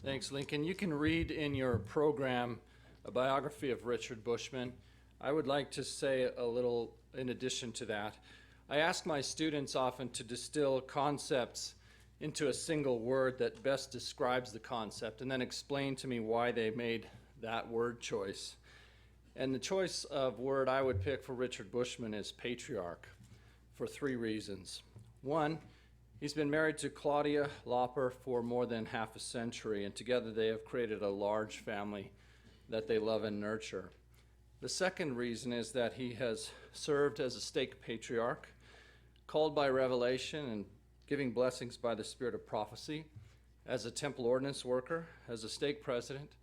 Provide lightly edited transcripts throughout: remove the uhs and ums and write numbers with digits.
Thanks, Lincoln. You can read in your program a biography of Richard Bushman. I would like to say a little in addition to that. I ask my students often to distill concepts into a single word that best describes the concept and then explain to me why they made that word choice. And the choice of word I would pick for Richard Bushman is patriarch for three reasons. One, he's been married to Claudia Lauper for more than half a century, and together they have created a large family that they love and nurture. The second reason is that he has served as a stake patriarch, called by revelation and giving blessings by the spirit of prophecy, as a temple ordinance worker, as a stake president,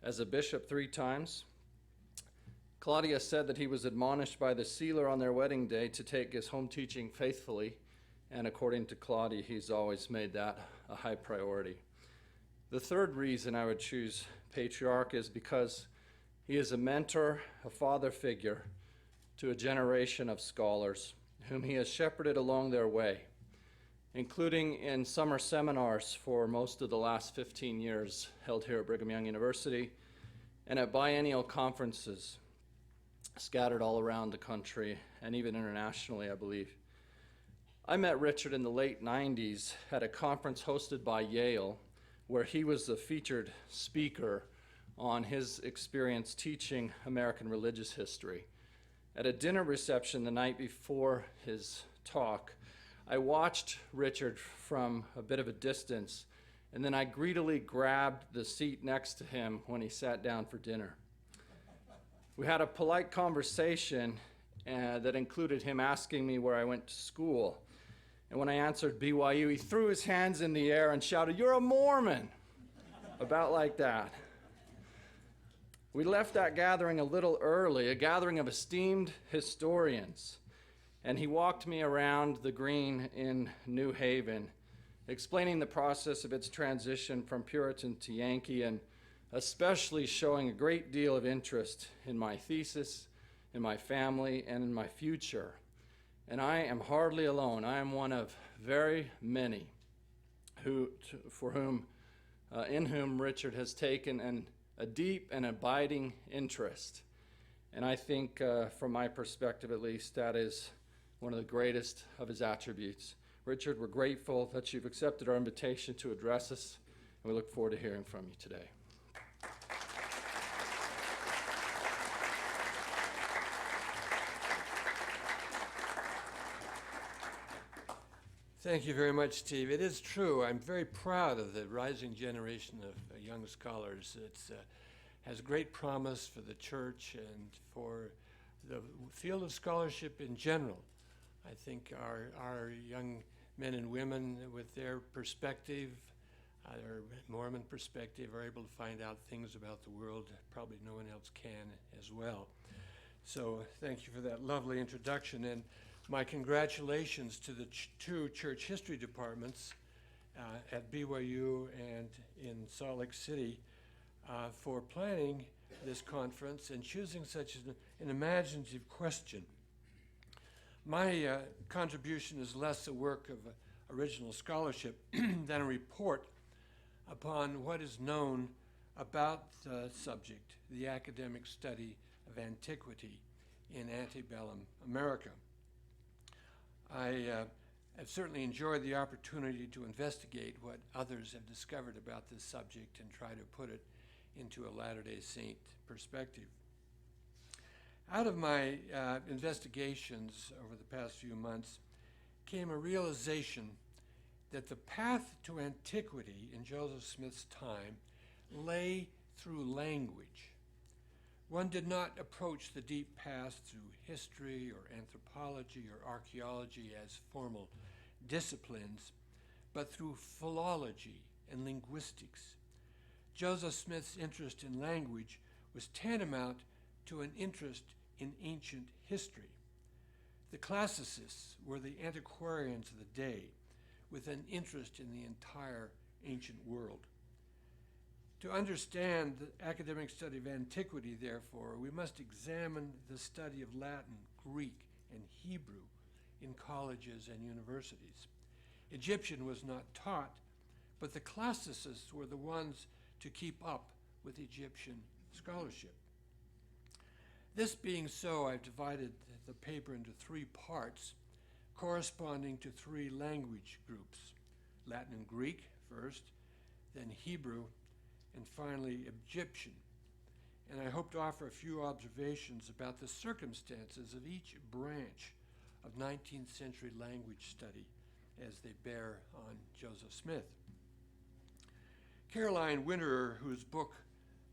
as a bishop 3 times. Claudia said that he was admonished by the sealer on their wedding day to take his home teaching faithfully, and according to Claudia, he's always made that a high priority. The third reason I would choose patriarch is because he is a mentor, a father figure to a generation of scholars whom he has shepherded along their way, including in summer seminars for most of the last 15 years held here at Brigham Young University and at biennial conferences scattered all around the country and even internationally, I believe. I met Richard in the late 90s at a conference hosted by Yale, where he was the featured speaker on his experience teaching American religious history. At a dinner reception the night before his talk, I watched Richard from a bit of a distance, and then I greedily grabbed the seat next to him when he sat down for dinner. We had a polite conversation that included him asking me where I went to school. And when I answered BYU, he threw his hands in the air and shouted, "You're a Mormon!" About like that. We left that gathering a little early, a gathering of esteemed historians, and he walked me around the green in New Haven, explaining the process of its transition from Puritan to Yankee, and especially showing a great deal of interest in my thesis, in my family, and in my future. And I am hardly alone. I am one of very many in whom Richard has taken a deep and abiding interest. And I think, from my perspective at least, that is one of the greatest of his attributes. Richard, we're grateful that you've accepted our invitation to address us, and we look forward to hearing from you today. Thank you very much, Steve. It is true. I'm very proud of the rising generation of young scholars. It has great promise for the church and for the field of scholarship in general. I think our young men and women with their perspective, their Mormon perspective, are able to find out things about the world probably no one else can as well. So thank you for that lovely introduction. And my congratulations to the 2 church history departments at BYU and in Salt Lake City for planning this conference and choosing such an imaginative question. My contribution is less a work of original scholarship than a report upon what is known about the subject, the academic study of antiquity in antebellum America. I have certainly enjoyed the opportunity to investigate what others have discovered about this subject and try to put it into a Latter-day Saint perspective. Out of my investigations over the past few months came a realization that the path to antiquity in Joseph Smith's time lay through language. One did not approach the deep past through history or anthropology or archaeology as formal disciplines, but through philology and linguistics. Joseph Smith's interest in language was tantamount to an interest in ancient history. The classicists were the antiquarians of the day, with an interest in the entire ancient world. To understand the academic study of antiquity, therefore, we must examine the study of Latin, Greek, and Hebrew in colleges and universities. Egyptian was not taught, but the classicists were the ones to keep up with Egyptian scholarship. This being so, I've divided the paper into 3 parts corresponding to 3 language groups: Latin and Greek first, then Hebrew, and finally Egyptian. And I hope to offer a few observations about the circumstances of each branch of 19th century language study as they bear on Joseph Smith. Caroline Winterer, whose book,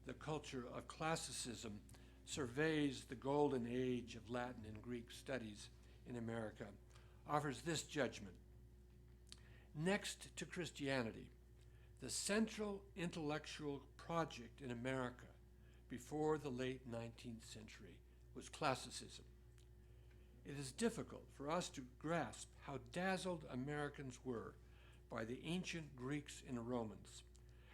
The Culture of Classicism, surveys the golden age of Latin and Greek studies in America, offers this judgment. Next to Christianity, the central intellectual project in America before the late 19th century was classicism. It is difficult for us to grasp how dazzled Americans were by the ancient Greeks and Romans,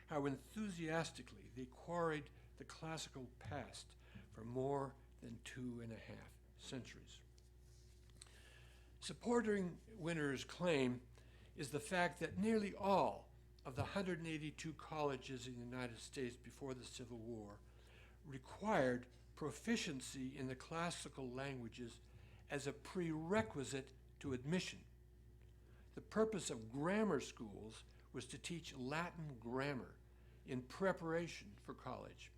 how enthusiastically they quarried the classical past for more than 2.5 centuries. Supporting Winter's claim is the fact that nearly all of the 182 colleges in the United States before the Civil War required proficiency in the classical languages as a prerequisite to admission. The purpose of grammar schools was to teach Latin grammar in preparation for college.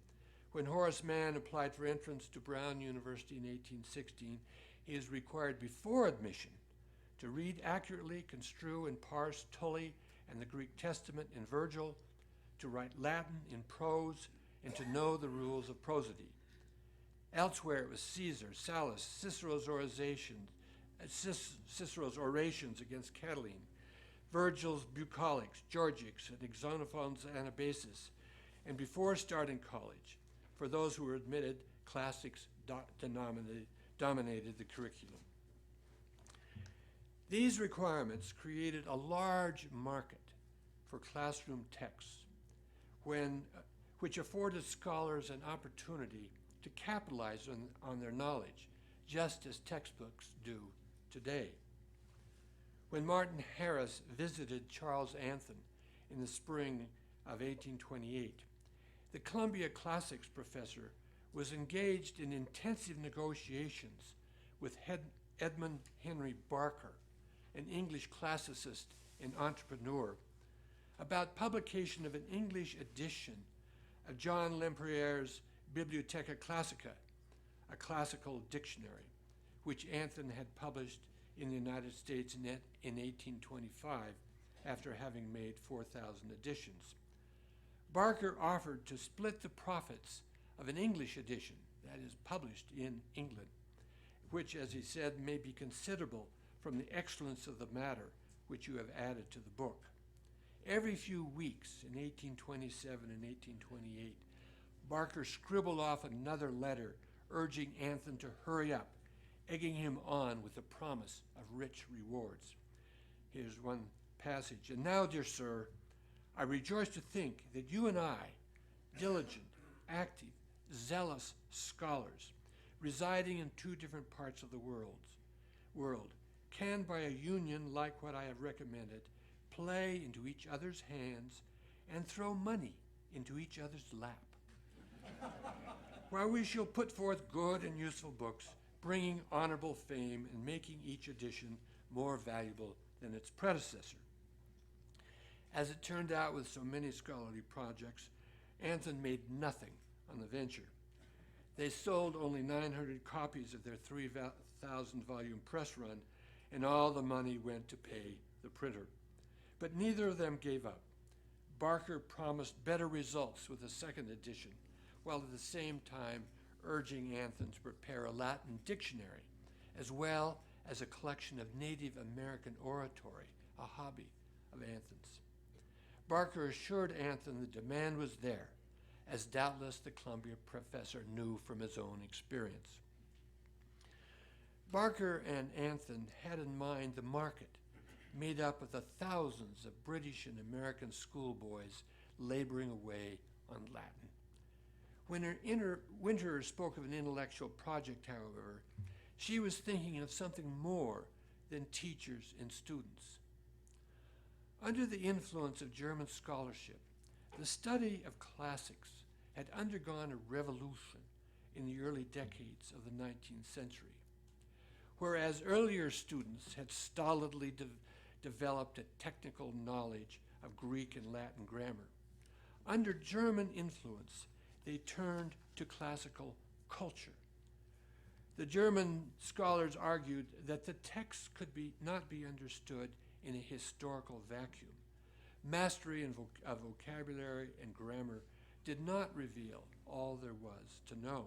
When Horace Mann applied for entrance to Brown University in 1816, he is required before admission to read accurately, construe, and parse Tully and the Greek Testament and Virgil, to write Latin in prose, and to know the rules of prosody. Elsewhere it was Caesar, Sallust, Cicero's orations against Catiline, Virgil's bucolics, Georgics, and Xenophon's Anabasis, and before starting college, for those who were admitted, classics dominated the curriculum. These requirements created a large market for classroom texts, which afforded scholars an opportunity to capitalize on their knowledge, just as textbooks do today. When Martin Harris visited Charles Anthon in the spring of 1828, the Columbia Classics professor was engaged in intensive negotiations with Edmund Henry Barker, an English classicist and entrepreneur, about publication of an English edition of John Lempriere's Bibliotheca Classica, a classical dictionary, which Anthon had published in the United States in 1825 after having made 4,000 editions. Barker offered to split the profits of an English edition, that is, published in England, which, as he said, may be considerable from the excellence of the matter which you have added to the book. Every few weeks in 1827 and 1828, Barker scribbled off another letter urging Anthon to hurry up, egging him on with the promise of rich rewards. Here's one passage. "And now, dear sir, I rejoice to think that you and I, diligent, active, zealous scholars, residing in 2 different parts of the world, can, by a union like what I have recommended, play into each other's hands and throw money into each other's lap, while we shall put forth good and useful books, bringing honorable fame and making each edition more valuable than its predecessor." As it turned out with so many scholarly projects, Anthon made nothing on the venture. They sold only 900 copies of their 3,000-volume press run, and all the money went to pay the printer. But neither of them gave up. Barker promised better results with a second edition, while at the same time urging Anthon to prepare a Latin dictionary, as well as a collection of Native American oratory, a hobby of Anthon's. Barker assured Anthon the demand was there, as doubtless the Columbia professor knew from his own experience. Barker and Anthon had in mind the market, made up of the thousands of British and American schoolboys laboring away on Latin. When Winter spoke of an intellectual project, however, she was thinking of something more than teachers and students. Under the influence of German scholarship, the study of classics had undergone a revolution in the early decades of the 19th century. Whereas earlier students had stolidly developed a technical knowledge of Greek and Latin grammar, under German influence, they turned to classical culture. The German scholars argued that the text could not be understood in a historical vacuum. Mastery of vocabulary and grammar did not reveal all there was to know.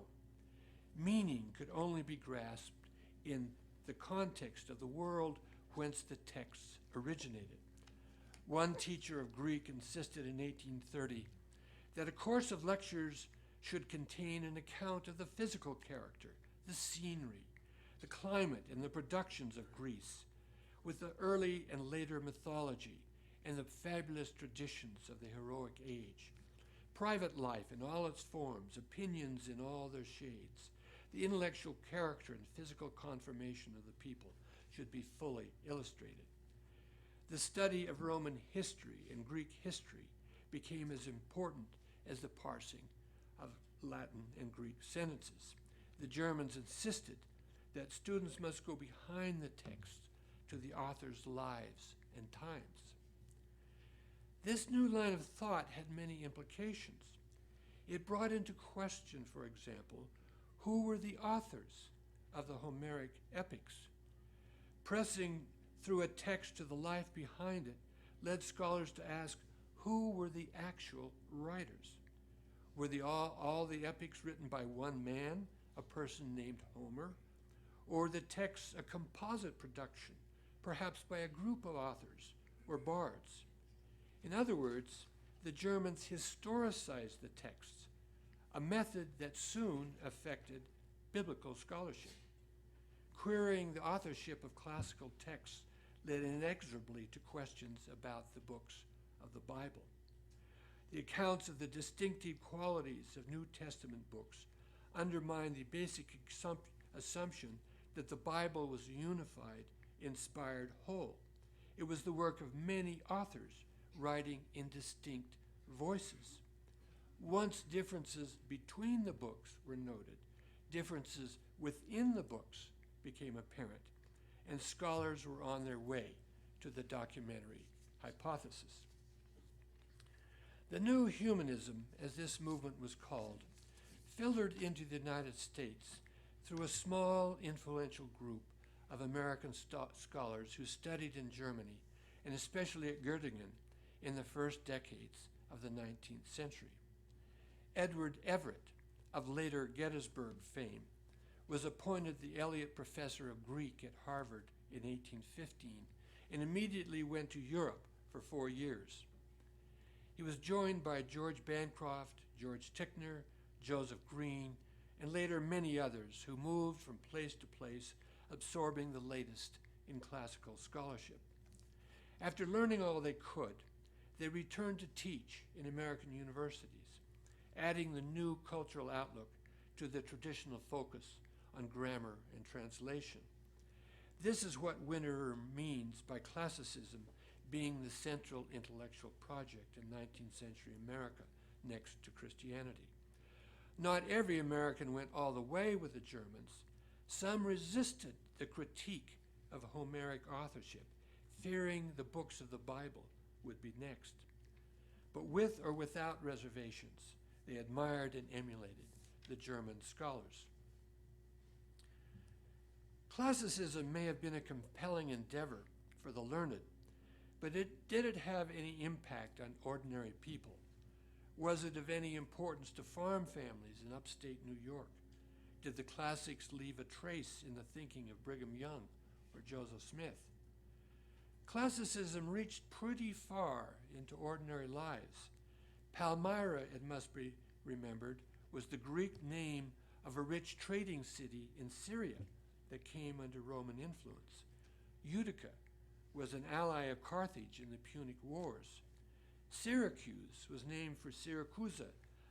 Meaning could only be grasped in the context of the world whence the texts originated. One teacher of Greek insisted in 1830 that a course of lectures should contain an account of the physical character, the scenery, the climate, and the productions of Greece, with the early and later mythology and the fabulous traditions of the heroic age, private life in all its forms, opinions in all their shades, the intellectual character and physical conformation of the people should be fully illustrated. The study of Roman history and Greek history became as important as the parsing of Latin and Greek sentences. The Germans insisted that students must go behind the text to the author's lives and times. This new line of thought had many implications. It brought into question, for example, who were the authors of the Homeric epics. Pressing through a text to the life behind it led scholars to ask, who were the actual writers? Were all the epics written by one man, a person named Homer? Or the texts a composite production, perhaps by a group of authors or bards? In other words, the Germans historicized the texts, a method that soon affected biblical scholarship. Querying the authorship of classical texts led inexorably to questions about the books of the Bible. The accounts of the distinctive qualities of New Testament books undermined the basic assumption that the Bible was a unified, inspired whole. It was the work of many authors writing in distinct voices. Once differences between the books were noted, differences within the books became apparent, and scholars were on their way to the documentary hypothesis. The New Humanism, as this movement was called, filtered into the United States through a small, influential group of American scholars who studied in Germany, and especially at Göttingen, in the first decades of the 19th century. Edward Everett, of later Gettysburg fame, was appointed the Elliott Professor of Greek at Harvard in 1815 and immediately went to Europe for 4 years. He was joined by George Bancroft, George Tickner, Joseph Green, and later many others who moved from place to place, absorbing the latest in classical scholarship. After learning all they could, they returned to teach in American universities, adding the new cultural outlook to the traditional focus on grammar and translation. This is what Winterer means by classicism being the central intellectual project in 19th century America next to Christianity. Not every American went all the way with the Germans. Some resisted the critique of Homeric authorship, fearing the books of the Bible would be next. But with or without reservations, they admired and emulated the German scholars. Classicism may have been a compelling endeavor for the learned, but did it have any impact on ordinary people? Was it of any importance to farm families in upstate New York? Did the classics leave a trace in the thinking of Brigham Young or Joseph Smith? Classicism reached pretty far into ordinary lives. Palmyra, it must be remembered, was the Greek name of a rich trading city in Syria that came under Roman influence. Utica was an ally of Carthage in the Punic Wars. Syracuse was named for Syracusa,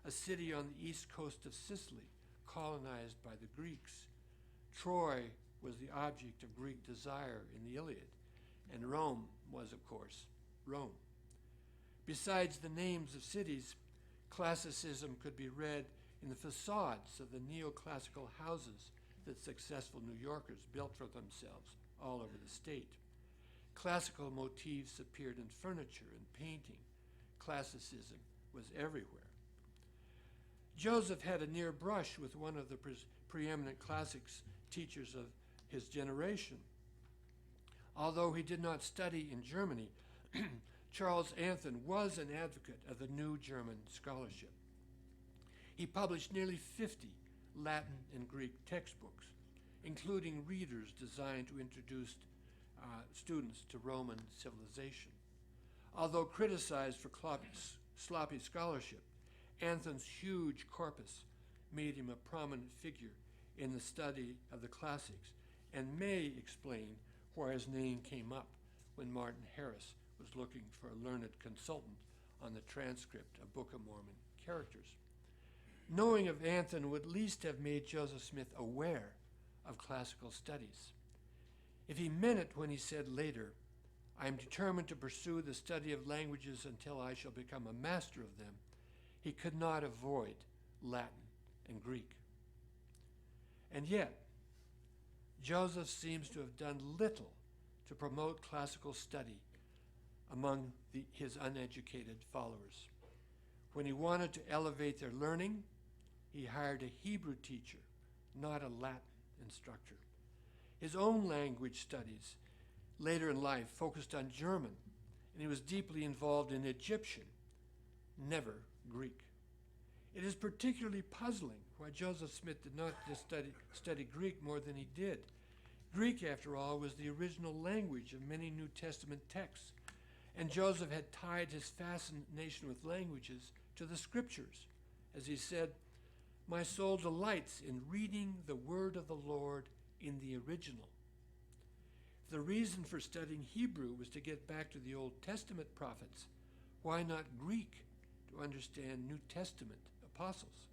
a city on the east coast of Sicily, colonized by the Greeks. Troy was the object of Greek desire in the Iliad, and Rome was, of course, Rome. Besides the names of cities, classicism could be read in the facades of the neoclassical houses that successful New Yorkers built for themselves all over the state. Classical motifs appeared in furniture and painting. Classicism was everywhere. Joseph had a near brush with one of the preeminent classics teachers of his generation. Although he did not study in Germany, Charles Anthon was an advocate of the new German scholarship. He published nearly 50 Latin and Greek textbooks, including readers designed to introduce students to Roman civilization. Although criticized for sloppy scholarship, Anthon's huge corpus made him a prominent figure in the study of the classics and may explain why his name came up when Martin Harris was looking for a learned consultant on the transcript of Book of Mormon characters. Knowing of Anthon would at least have made Joseph Smith aware of classical studies. If he meant it when he said later, "I am determined to pursue the study of languages until I shall become a master of them," he could not avoid Latin and Greek. And yet, Joseph seems to have done little to promote classical study among his uneducated followers. When he wanted to elevate their learning, he hired a Hebrew teacher, not a Latin instructor. His own language studies later in life focused on German, and he was deeply involved in Egyptian, never Greek. It is particularly puzzling why Joseph Smith did not just study Greek more than he did. Greek, after all, was the original language of many New Testament texts, and Joseph had tied his fascination with languages to the scriptures. As he said, "My soul delights in reading the word of the Lord in the original." If the reason for studying Hebrew was to get back to the Old Testament prophets, why not Greek to understand New Testament apostles?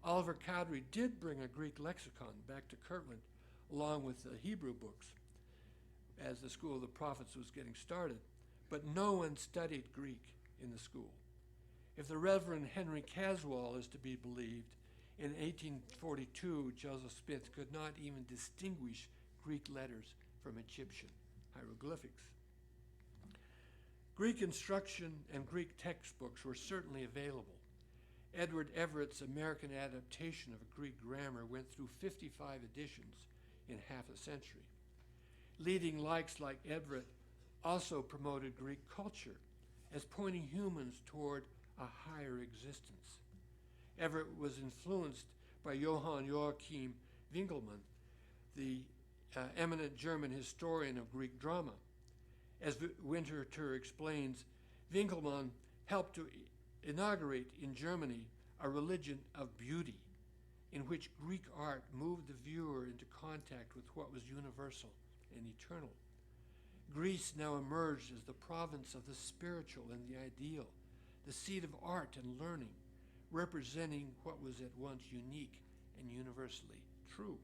Oliver Cowdery did bring a Greek lexicon back to Kirtland along with the Hebrew books as the School of the Prophets was getting started, but no one studied Greek in the school. If the Reverend Henry Caswall is to be believed, in 1842, Joseph Smith could not even distinguish Greek letters from Egyptian hieroglyphics. Greek instruction and Greek textbooks were certainly available. Edward Everett's American adaptation of Greek grammar went through 55 editions in half a century. Leading likes like Everett also promoted Greek culture as pointing humans toward a higher existence. Everett was influenced by Johann Joachim Winckelmann, the eminent German historian of Greek drama. As Winterthur explains, Winckelmann helped to inaugurate in Germany a religion of beauty, in which Greek art moved the viewer into contact with what was universal and eternal. Greece now emerged as the province of the spiritual and the ideal, the seat of art and learning, representing what was at once unique and universally true.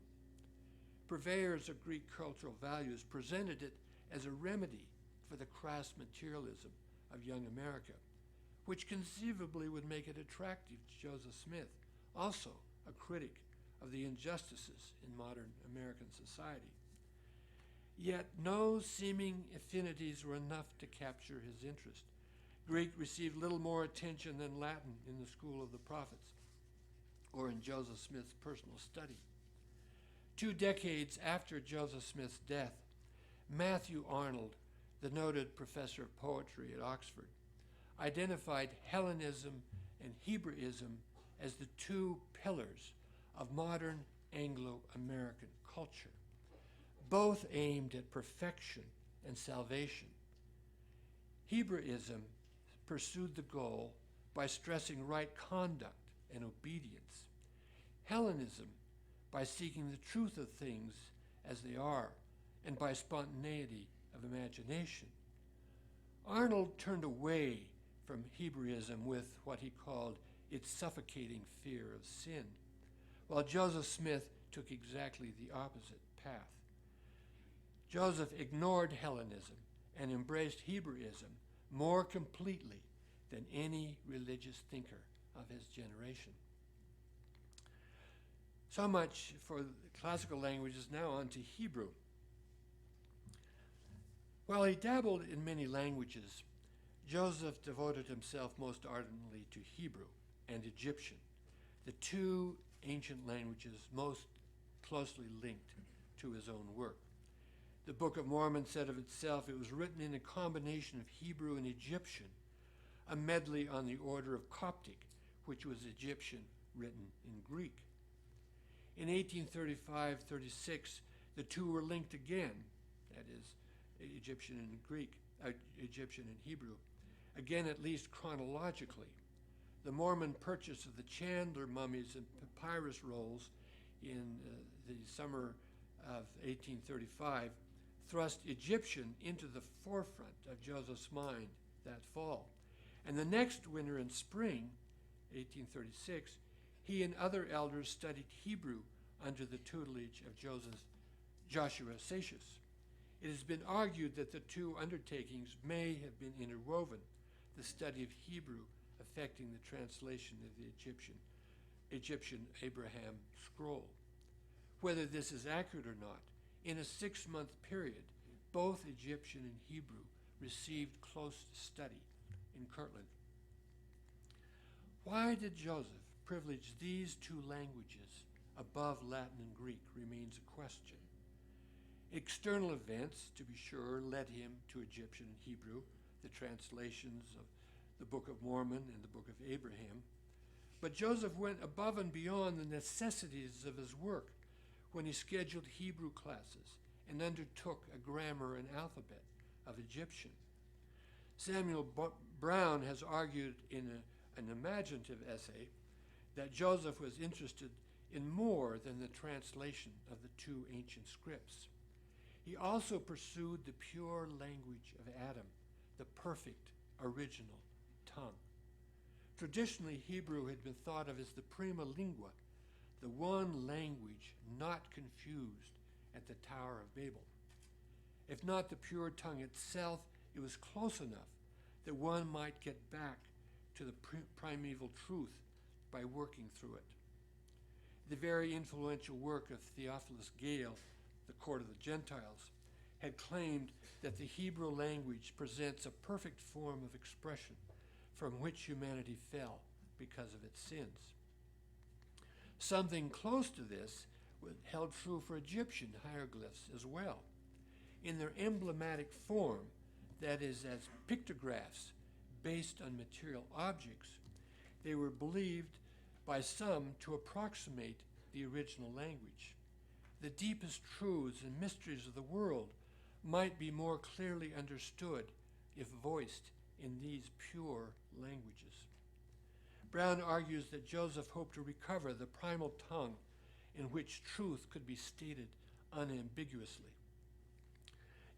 Purveyors of Greek cultural values presented it as a remedy for the crass materialism of young America, which conceivably would make it attractive to Joseph Smith, also a critic of the injustices in modern American society. Yet no seeming affinities were enough to capture his interest. Greek received little more attention than Latin in the School of the Prophets or in Joseph Smith's personal study. 2 decades after Joseph Smith's death, Matthew Arnold, the noted professor of poetry at Oxford, identified Hellenism and Hebraism as the 2 pillars of modern Anglo-American culture, both aimed at perfection and salvation. Hebraism pursued the goal by stressing right conduct and obedience. Hellenism by seeking the truth of things as they are and by spontaneity of imagination. Arnold turned away from Hebraism with what he called its suffocating fear of sin, while Joseph Smith took exactly the opposite path. Joseph ignored Hellenism and embraced Hebraism more completely than any religious thinker of his generation. So much for the classical languages. Now on to Hebrew. While he dabbled in many languages, Joseph devoted himself most ardently to Hebrew and Egyptian, the two ancient languages most closely linked to his own work. The Book of Mormon said of itself it was written in a combination of Hebrew and Egyptian, a medley on the order of Coptic, which was Egyptian written in Greek. In 1835-36, the two were linked again, that is, Egyptian and Egyptian and Hebrew, again at least chronologically. The Mormon purchase of the Chandler mummies and papyrus rolls in the summer of 1835 thrust Egyptian into the forefront of Joseph's mind that fall. And the next winter and spring, 1836, he and other elders studied Hebrew under the tutelage of Joshua Seixas. It has been argued that the two undertakings may have been interwoven, the study of Hebrew affecting the translation of the Egyptian Abraham scroll. Whether this is accurate or not, in a 6-month period, both Egyptian and Hebrew received close study in Kirtland. Why did Joseph privilege these two languages above Latin and Greek remains a question. External events, to be sure, led him to Egyptian and Hebrew, the translations of the Book of Mormon and the Book of Abraham. But Joseph went above and beyond the necessities of his work when he scheduled Hebrew classes and undertook a grammar and alphabet of Egyptian. Samuel Brown has argued in an imaginative essay that Joseph was interested in more than the translation of the two ancient scripts. He also pursued the pure language of Adam, the perfect original tongue. Traditionally, Hebrew had been thought of as the prima lingua, the one language not confused at the Tower of Babel. If not the pure tongue itself, it was close enough that one might get back to the primeval truth by working through it. The very influential work of Theophilus Gale, The Court of the Gentiles, had claimed that the Hebrew language presents a perfect form of expression from which humanity fell because of its sins. Something close to this held true for Egyptian hieroglyphs as well. In their emblematic form, that is, as pictographs based on material objects, they were believed by some to approximate the original language. The deepest truths and mysteries of the world might be more clearly understood if voiced in these pure languages. Brown argues that Joseph hoped to recover the primal tongue in which truth could be stated unambiguously.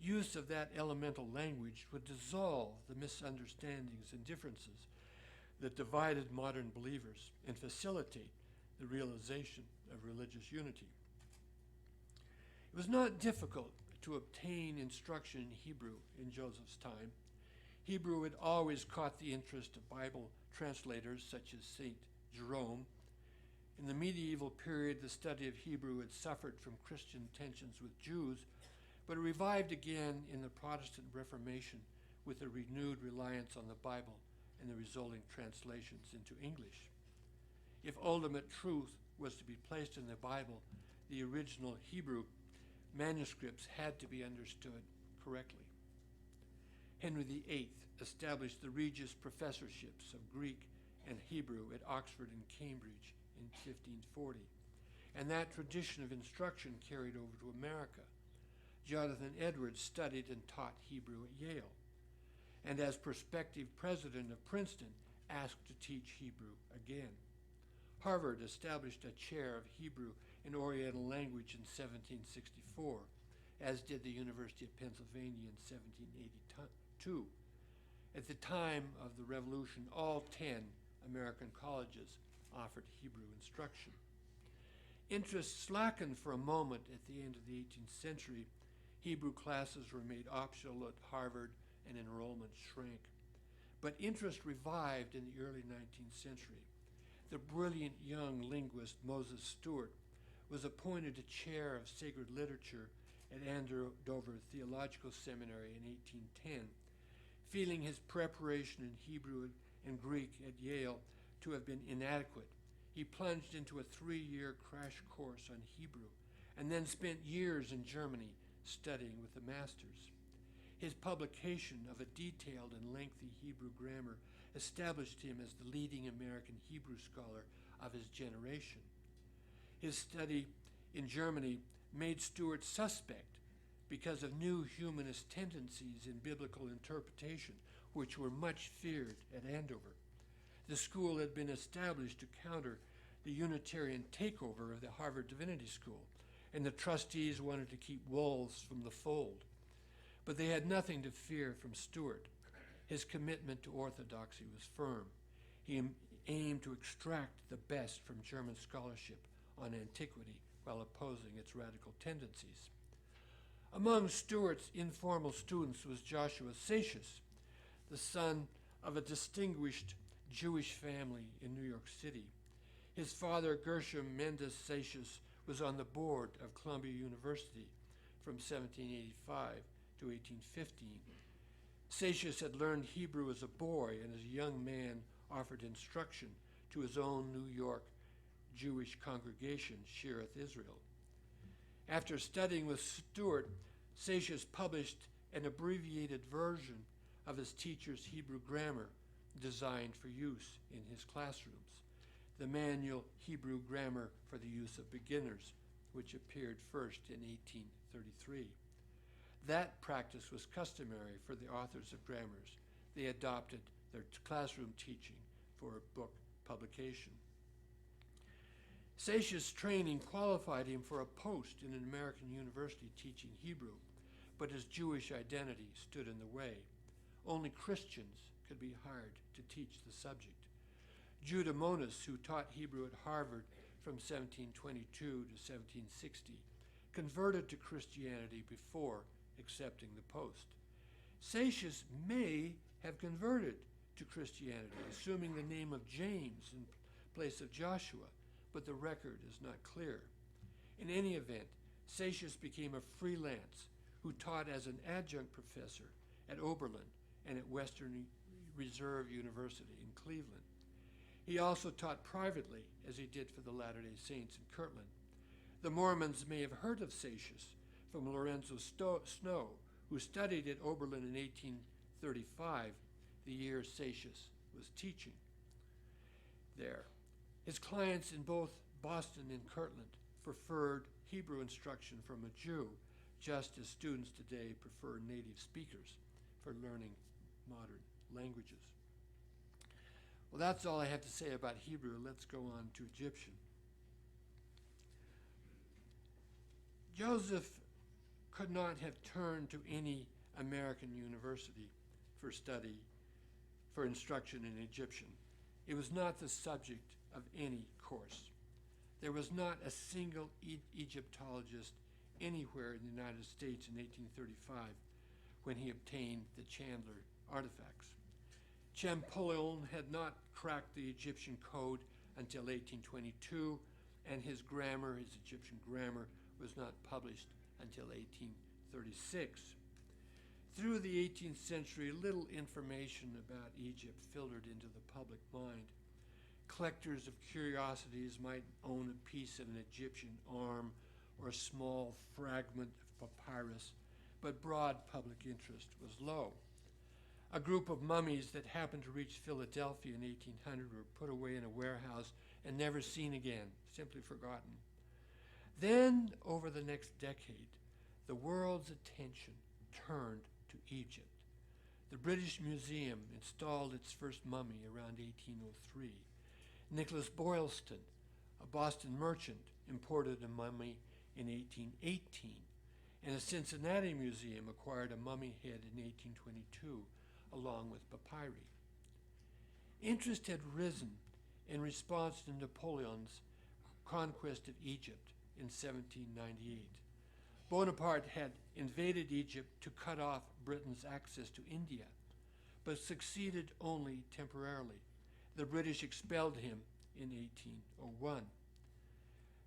Use of that elemental language would dissolve the misunderstandings and differences that divided modern believers and facilitate the realization of religious unity. It was not difficult to obtain instruction in Hebrew in Joseph's time. Hebrew had always caught the interest of Bible translators such as St. Jerome. In the medieval period, the study of Hebrew had suffered from Christian tensions with Jews, but it revived again in the Protestant Reformation with a renewed reliance on the Bible and the resulting translations into English. If ultimate truth was to be placed in the Bible, the original Hebrew manuscripts had to be understood correctly. Henry VIII established the Regius Professorships of Greek and Hebrew at Oxford and Cambridge in 1540, and that tradition of instruction carried over to America. Jonathan Edwards studied and taught Hebrew at Yale, and as prospective president of Princeton, asked to teach Hebrew again. Harvard established a chair of Hebrew and Oriental language in 1764, as did the University of Pennsylvania in 1782. At the time of the Revolution, all 10 American colleges offered Hebrew instruction. Interest slackened for a moment at the end of the 18th century. Hebrew classes were made optional at Harvard and enrollment shrank. but interest revived in the early 19th century. The brilliant young linguist Moses Stewart was appointed a chair of sacred literature at Andover Theological Seminary in 1810, feeling his preparation in Hebrew and Greek at Yale to have been inadequate. He plunged into a 3-year crash course on Hebrew and then spent years in Germany studying with the masters. His publication of a detailed and lengthy Hebrew grammar established him as the leading American Hebrew scholar of his generation. His study in Germany made Stewart suspect because of new humanist tendencies in biblical interpretation, which were much feared at Andover. The school had been established to counter the Unitarian takeover of the Harvard Divinity School, and the trustees wanted to keep wolves from the fold. But they had nothing to fear from Stewart. His commitment to orthodoxy was firm. He aimed to extract the best from German scholarship on antiquity while opposing its radical tendencies. Among Stewart's informal students was Joshua Seixas, the son of a distinguished Jewish family in New York City. His father, Gershom Mendes Seixas, was on the board of Columbia University from 1785 to 1815. Seixas had learned Hebrew as a boy and as a young man offered instruction to his own New York Jewish congregation, Shearith Israel. After studying with Stewart, Seixas published an abbreviated version of his teacher's Hebrew grammar designed for use in his classrooms, the Manual Hebrew Grammar for the Use of Beginners, which appeared first in 1833. That practice was customary for the authors of grammars. They adopted their classroom teaching for a book publication. Seixas' training qualified him for a post in an American university teaching Hebrew, but his Jewish identity stood in the way. Only Christians could be hired to teach the subject. Judah Monas, who taught Hebrew at Harvard from 1722 to 1760, converted to Christianity before accepting the post. Seixas may have converted to Christianity, assuming the name of James in place of Joshua, but the record is not clear. In any event, Seixas became a freelance who taught as an adjunct professor at Oberlin and at Western Reserve University in Cleveland. He also taught privately, as he did for the Latter-day Saints in Kirtland. The Mormons may have heard of Seixas from Lorenzo Snow, who studied at Oberlin in 1835, the year Seixas was teaching there. His clients in both Boston and Kirtland preferred Hebrew instruction from a Jew, just as students today prefer native speakers for learning modern languages. Well, that's all I have to say about Hebrew. Let's go on to Egyptian. Joseph could not have turned to any American university for instruction in Egyptian. It was not the subject of any course. There was not a single Egyptologist anywhere in the United States in 1835 when he obtained the Chandler artifacts. Champollion had not cracked the Egyptian code until 1822, and his Egyptian grammar, was not published until 1836. Through the 18th century, little information about Egypt filtered into the public mind. Collectors of curiosities might own a piece of an Egyptian arm or a small fragment of papyrus, but broad public interest was low. A group of mummies that happened to reach Philadelphia in 1800 were put away in a warehouse and never seen again, simply forgotten. Then, over the next decade, the world's attention turned to Egypt. The British Museum installed its first mummy around 1803. Nicholas Boylston, a Boston merchant, imported a mummy in 1818, and a Cincinnati museum acquired a mummy head in 1822, along with papyri. Interest had risen in response to Napoleon's conquest of Egypt in 1798. Bonaparte had invaded Egypt to cut off Britain's access to India. but succeeded only temporarily. The British expelled him in 1801.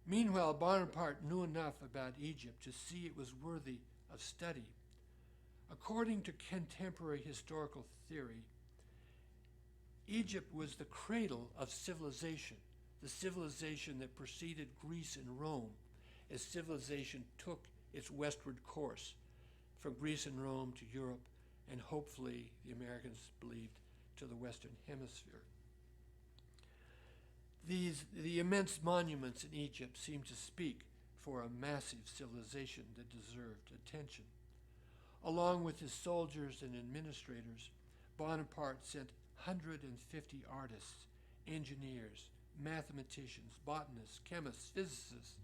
Meanwhile, Bonaparte knew enough about Egypt to see it was worthy of study. According to contemporary historical theory, Egypt was the cradle of civilization, the civilization that preceded Greece and Rome, as civilization took its westward course from Greece and Rome to Europe, and hopefully, the Americans believed, to the Western Hemisphere. The immense monuments in Egypt seem to speak for a massive civilization that deserved attention. Along with his soldiers and administrators, Bonaparte sent 150 artists, engineers, mathematicians, botanists, chemists, physicists,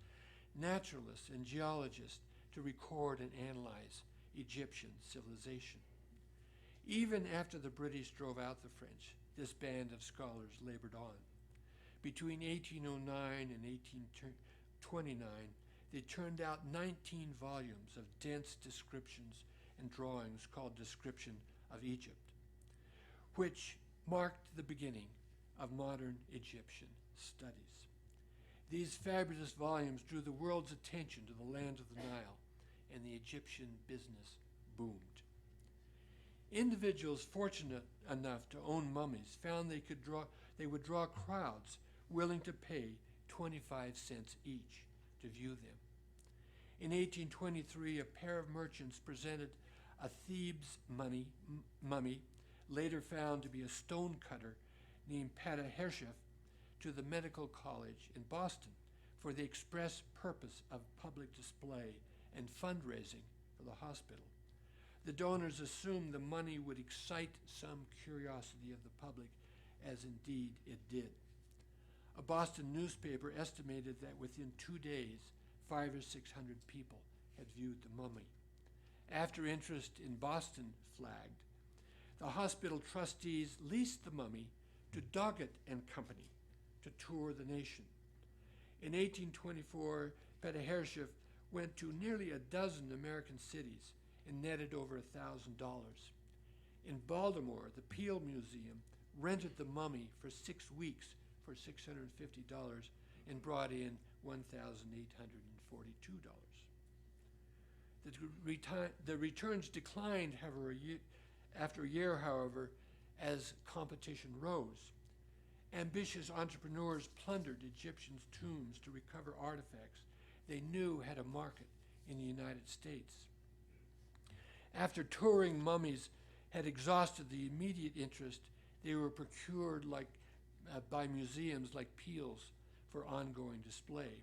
naturalists, and geologists to record and analyze Egyptian civilization. Even after the British drove out the French, this band of scholars labored on. Between 1809 and 1829, they turned out 19 volumes of dense descriptions and drawings called Description of Egypt, which marked the beginning of modern Egyptian studies. These fabulous volumes drew the world's attention to the land of the Nile, and the Egyptian business boomed. Individuals fortunate enough to own mummies found they would draw crowds willing to pay 25 cents each to view them. In 1823, a pair of merchants presented a Thebes mummy, later found to be a stone cutter named Patahershef, to the Medical College in Boston for the express purpose of public display and fundraising for the hospital. The donors assumed the money would excite some curiosity of the public, as indeed it did. A Boston newspaper estimated that within 2 days, 500 or 600 people had viewed the mummy. After interest in Boston flagged, the hospital trustees leased the mummy to Doggett and Company to tour the nation. In 1824, Patahershef went to nearly a dozen American cities and netted over $1,000. In Baltimore, the Peel Museum rented the mummy for 6 weeks for $650 and brought in $1,842. The returns declined, however, after a year, however, as competition rose. Ambitious entrepreneurs plundered Egyptian tombs to recover artifacts they knew had a market in the United States. After touring mummies had exhausted the immediate interest, they were procured by museums like Peel's for ongoing display.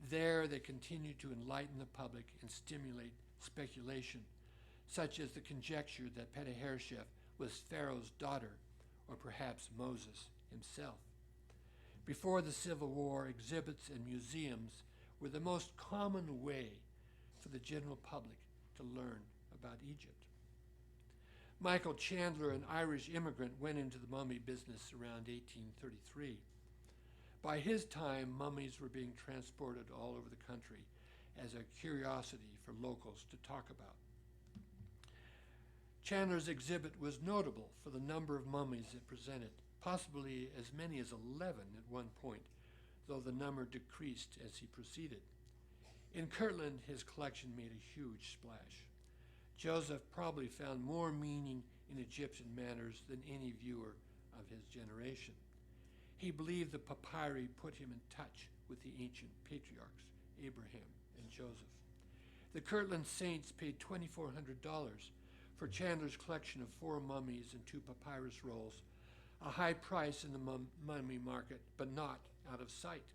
There, they continued to enlighten the public and stimulate speculation, such as the conjecture that Patahershef was Pharaoh's daughter, or perhaps Moses himself. Before the Civil War, exhibits and museums were the most common way for the general public to learn about Egypt. Michael Chandler, an Irish immigrant, went into the mummy business around 1833. By his time, mummies were being transported all over the country as a curiosity for locals to talk about. Chandler's exhibit was notable for the number of mummies it presented, possibly as many as 11 at one point, though the number decreased as he proceeded. In Kirtland, his collection made a huge splash. Joseph probably found more meaning in Egyptian manners than any viewer of his generation. He believed the papyri put him in touch with the ancient patriarchs, Abraham and Joseph. The Kirtland Saints paid $2,400 for Chandler's collection of 4 mummies and 2 papyrus rolls, a high price in the mummy market, but not out of sight.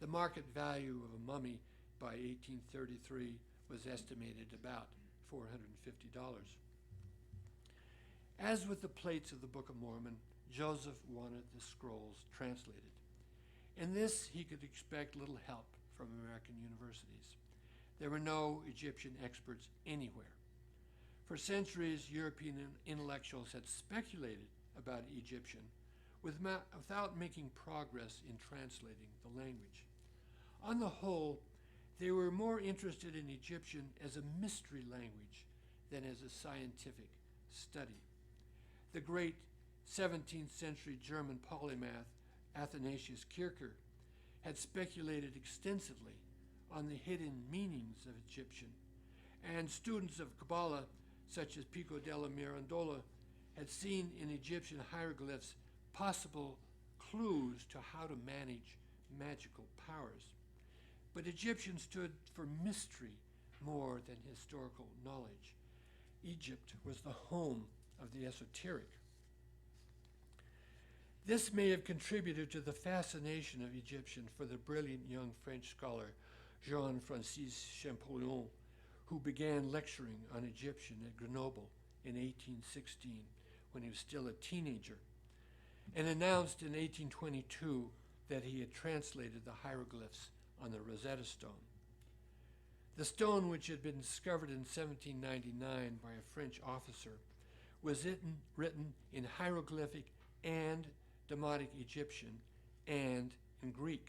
The market value of a mummy by 1833 was estimated about $450. As with the plates of the Book of Mormon, Joseph wanted the scrolls translated. In this, he could expect little help from American universities. There were no Egyptian experts anywhere. For centuries, European intellectuals had speculated about Egyptian without making progress in translating the language. On the whole, they were more interested in Egyptian as a mystery language than as a scientific study. The great 17th century German polymath Athanasius Kircher had speculated extensively on the hidden meanings of Egyptian, and students of Kabbalah, such as Pico della Mirandola, had seen in Egyptian hieroglyphs possible clues to how to manage magical powers. But Egyptian stood for mystery more than historical knowledge. Egypt was the home of the esoteric. This may have contributed to the fascination of Egyptian for the brilliant young French scholar Jean-Francis Champollion, who began lecturing on Egyptian at Grenoble in 1816 when he was still a teenager, and announced in 1822 that he had translated the hieroglyphs on the Rosetta Stone. The stone, which had been discovered in 1799 by a French officer, was written in hieroglyphic and Demotic Egyptian and in Greek.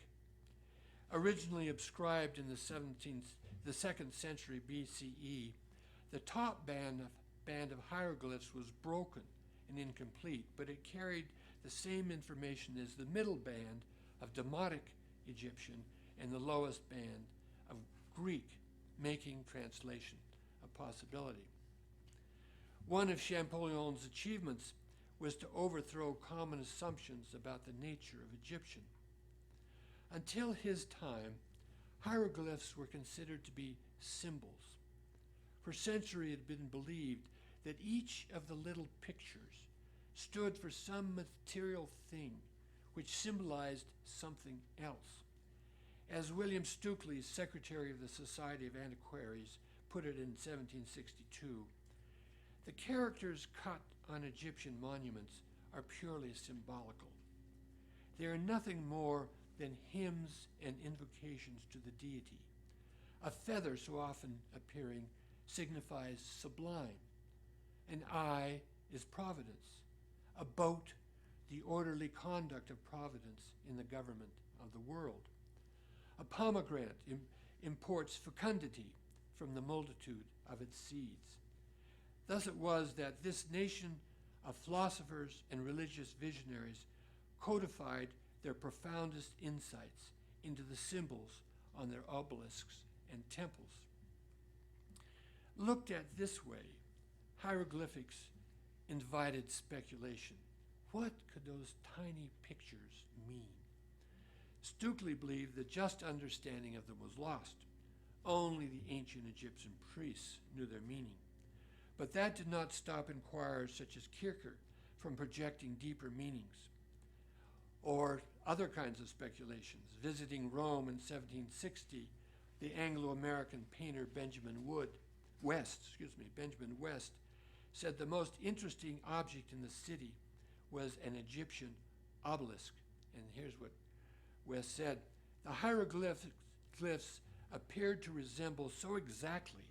Originally inscribed in the 2nd century BCE, the top band of hieroglyphs was broken and incomplete, but it carried the same information as the middle band of Demotic Egyptian and the lowest band of Greek, making translation a possibility. One of Champollion's achievements was to overthrow common assumptions about the nature of Egyptian. Until his time, hieroglyphs were considered to be symbols. For centuries it had been believed that each of the little pictures stood for some material thing which symbolized something else. As William Stukeley, secretary of the Society of Antiquaries, put it in 1762, the characters cut on Egyptian monuments are purely symbolical. They are nothing more than hymns and invocations to the deity. A feather so often appearing signifies sublime. An eye is providence. A boat, the orderly conduct of providence in the government of the world. A pomegranate imports fecundity from the multitude of its seeds. Thus it was that this nation of philosophers and religious visionaries codified their profoundest insights into the symbols on their obelisks and temples. Looked at this way, hieroglyphics invited speculation. What could those tiny pictures mean? Stukeley believed that just understanding of them was lost. Only the ancient Egyptian priests knew their meaning. But that did not stop inquirers such as Kircher from projecting deeper meanings, or other kinds of speculations. Visiting Rome in 1760, the Anglo-American painter Benjamin West said the most interesting object in the city was an Egyptian obelisk. And here's what West said: the hieroglyphs appeared to resemble so exactly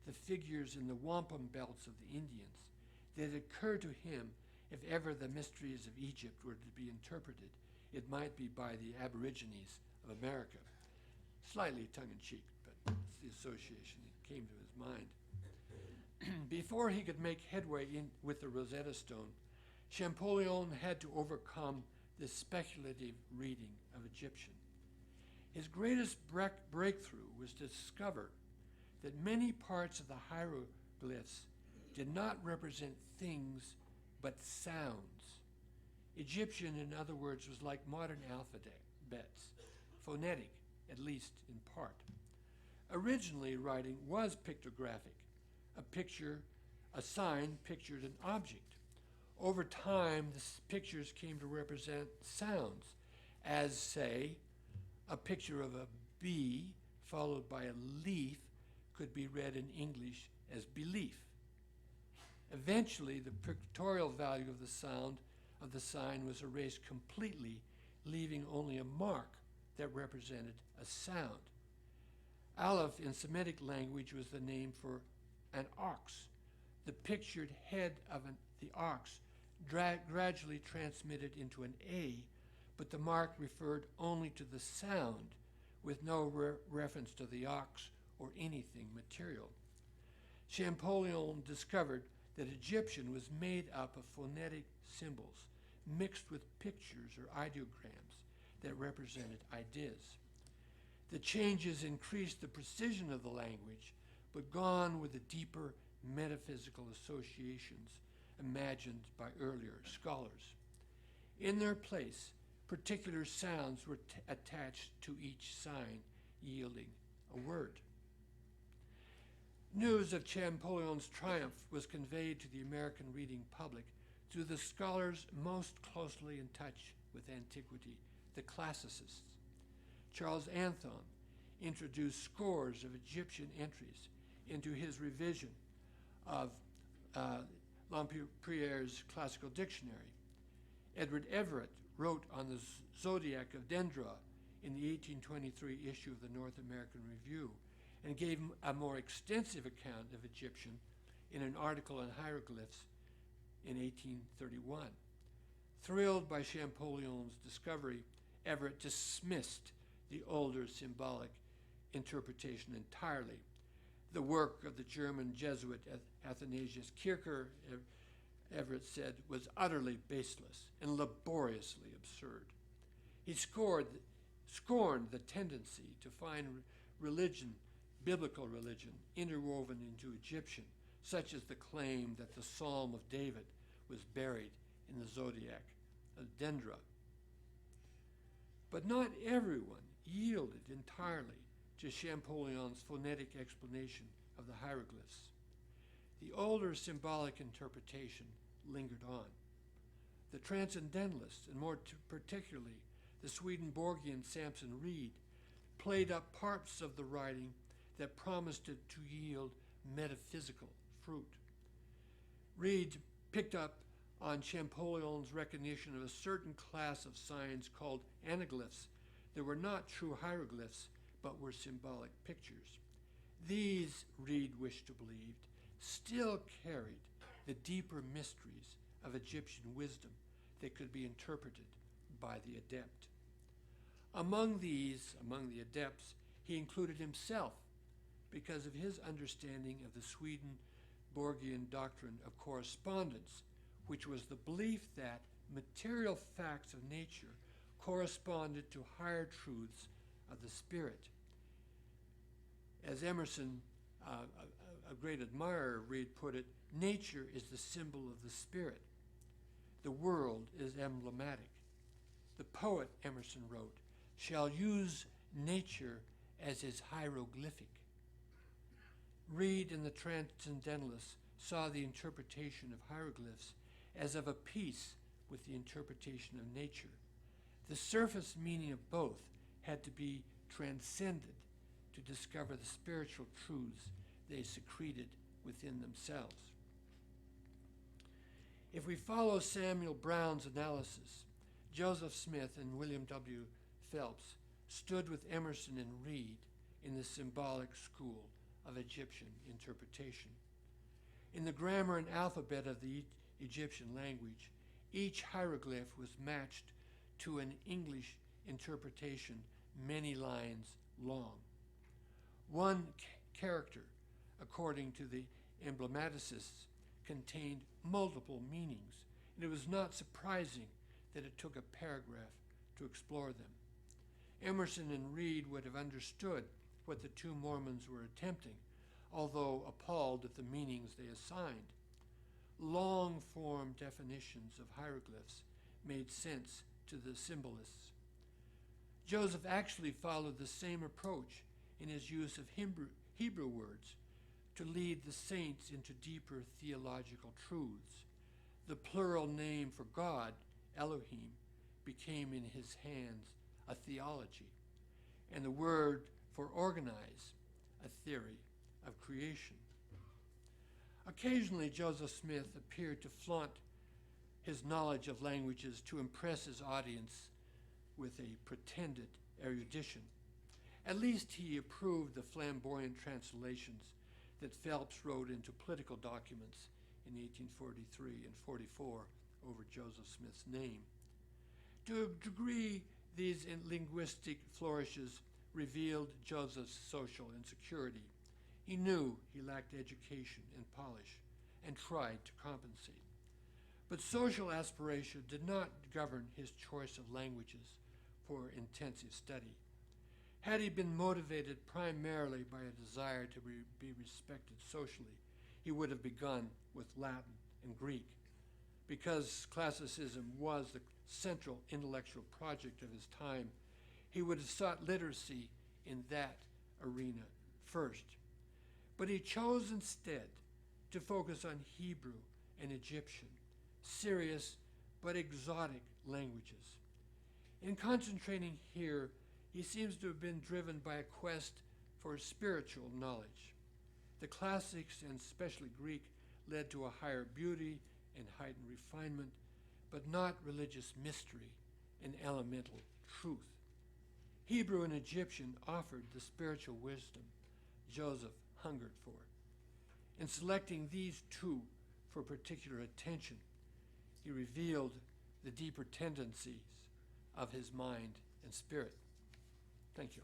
the figures in the wampum belts of the Indians that it occurred to him, if ever the mysteries of Egypt were to be interpreted, it might be by the Aborigines of America. Slightly tongue-in-cheek, but it's the association that came to his mind. Before he could make headway with the Rosetta Stone, Champollion had to overcome the speculative reading of Egyptian. His greatest breakthrough was to discover that many parts of the hieroglyphs did not represent things but sounds. Egyptian, in other words, was like modern alphabets, phonetic, at least in part. Originally, writing was pictographic. A sign pictured an object. Over time, the pictures came to represent sounds, as, say, a picture of a bee followed by a leaf could be read in English as belief. Eventually, the pictorial value of the sound of the sign was erased completely, leaving only a mark that represented a sound. Aleph in Semitic language was the name for an ox. The pictured head of the ox gradually transmitted into an A, but the mark referred only to the sound, with no reference to the ox or anything material. Champollion discovered that Egyptian was made up of phonetic symbols mixed with pictures or ideograms that represented ideas. The changes increased the precision of the language, but gone with the deeper metaphysical associations imagined by earlier scholars. In their place, particular sounds were attached to each sign, yielding a word. News of Champollion's triumph was conveyed to the American reading public through the scholars most closely in touch with antiquity, the classicists. Charles Anthon introduced scores of Egyptian entries into his revision of Lempriere's classical dictionary. Edward Everett wrote on the zodiac of Dendra in the 1823 issue of the North American Review and gave a more extensive account of Egyptian in an article on hieroglyphs in 1831. Thrilled by Champollion's discovery, Everett dismissed the older symbolic interpretation entirely. The work of the German Jesuit Athanasius Kircher, Everett said, was utterly baseless and laboriously absurd. He scorned the tendency to find religion, biblical religion, interwoven into Egyptian, such as the claim that the Psalm of David was buried in the zodiac of Dendra. But not everyone yielded entirely to Champollion's phonetic explanation of the hieroglyphs. The older symbolic interpretation lingered on. The transcendentalists, and more particularly the Swedenborgian Samson Reed, played up parts of the writing that promised it to yield metaphysical fruit. Reed picked up on Champollion's recognition of a certain class of signs called anaglyphs that were not true hieroglyphs but were symbolic pictures. These, Reed wished to believe, still carried the deeper mysteries of Egyptian wisdom that could be interpreted by the adept. Among the adepts, he included himself because of his understanding of the Swedenborgian doctrine of correspondence, which was the belief that material facts of nature corresponded to higher truths of the spirit. As Emerson, a great admirer, Reed put it, nature is the symbol of the spirit. The world is emblematic. The poet, Emerson wrote, shall use nature as his hieroglyphic. Reed and the Transcendentalists saw the interpretation of hieroglyphs as of a piece with the interpretation of nature. The surface meaning of both had to be transcended to discover the spiritual truths they secreted within themselves. If we follow Samuel Brown's analysis, Joseph Smith and William W. Phelps stood with Emerson and Reed in the symbolic school of Egyptian interpretation. In the grammar and alphabet of the Egyptian language, each hieroglyph was matched to an English interpretation many lines long. One character, according to the emblematicists, contained multiple meanings, and it was not surprising that it took a paragraph to explore them. Emerson and Reed would have understood what the two Mormons were attempting, although appalled at the meanings they assigned. Long-form definitions of hieroglyphs made sense to the symbolists. Joseph actually followed the same approach in his use of Hebrew words to lead the saints into deeper theological truths. The plural name for God, Elohim, became in his hands a theology, and the word for organize, a theory of creation. Occasionally, Joseph Smith appeared to flaunt his knowledge of languages to impress his audience with a pretended erudition. At least he approved the flamboyant translations that Phelps wrote into political documents in 1843 and 44 over Joseph Smith's name. To a degree, these linguistic flourishes revealed Joseph's social insecurity. He knew he lacked education and polish, and tried to compensate. But social aspiration did not govern his choice of languages for intensive study. Had he been motivated primarily by a desire to be respected socially, he would have begun with Latin and Greek. Because classicism was the central intellectual project of his time, he would have sought literacy in that arena first. But he chose instead to focus on Hebrew and Egyptian, serious but exotic languages. In concentrating here, he seems to have been driven by a quest for spiritual knowledge. The classics, and especially Greek, led to a higher beauty and heightened refinement, but not religious mystery and elemental truth. Hebrew and Egyptian offered the spiritual wisdom Joseph hungered for. In selecting these two for particular attention, he revealed the deeper tendencies of his mind and spirit. Thank you.